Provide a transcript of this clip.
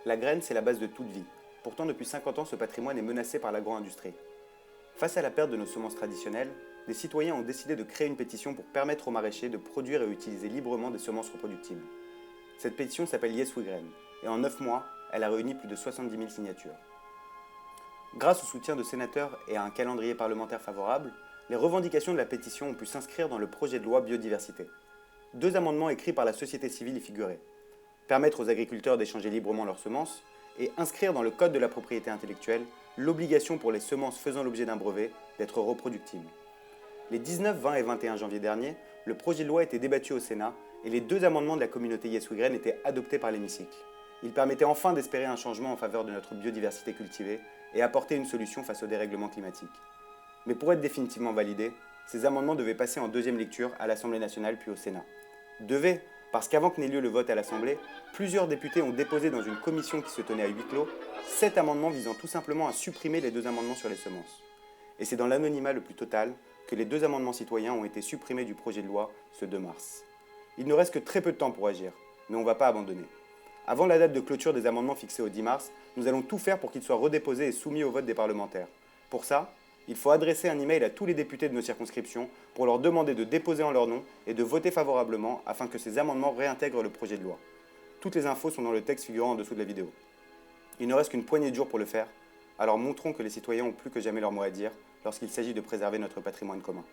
La graine, c'est la base de toute vie. Pourtant, depuis 50 ans, ce patrimoine est menacé par l'agro-industrie. Face à la perte de nos semences traditionnelles, des citoyens ont décidé de créer une pétition pour permettre aux maraîchers de produire et utiliser librement des semences reproductibles. Cette pétition s'appelle Yes We Grain, et en 9 mois, elle a réuni plus de 70 000 signatures. Grâce au soutien de sénateurs et à un calendrier parlementaire favorable, les revendications de la pétition ont pu s'inscrire dans le projet de loi biodiversité. 2 amendements écrits par la société civile y figuraient. Permettre aux agriculteurs d'échanger librement leurs semences et inscrire dans le Code de la propriété intellectuelle l'obligation pour les semences faisant l'objet d'un brevet d'être reproductibles. Les 19, 20 et 21 janvier dernier, le projet de loi était débattu au Sénat et les 2 amendements de la communauté Yes We Grain étaient adoptés par l'hémicycle. Ils permettaient enfin d'espérer un changement en faveur de notre biodiversité cultivée et apporter une solution face au dérèglement climatique. Mais pour être définitivement validés, ces amendements devaient passer en 2e lecture à l'Assemblée nationale puis au Sénat. Devaient, parce qu'avant que n'ait lieu le vote à l'Assemblée, plusieurs députés ont déposé dans une commission qui se tenait à huis clos 7 amendements visant tout simplement à supprimer les 2 amendements sur les semences. Et c'est dans l'anonymat le plus total que les 2 amendements citoyens ont été supprimés du projet de loi ce 2 mars. Il ne reste que très peu de temps pour agir, mais on ne va pas abandonner. Avant la date de clôture des amendements fixée au 10 mars, nous allons tout faire pour qu'ils soient redéposés et soumis au vote des parlementaires. Pour ça, il faut adresser un email à tous les députés de nos circonscriptions pour leur demander de déposer en leur nom et de voter favorablement afin que ces amendements réintègrent le projet de loi. Toutes les infos sont dans le texte figurant en dessous de la vidéo. Il ne reste qu'une poignée de jours pour le faire, alors montrons que les citoyens ont plus que jamais leur mot à dire lorsqu'il s'agit de préserver notre patrimoine commun.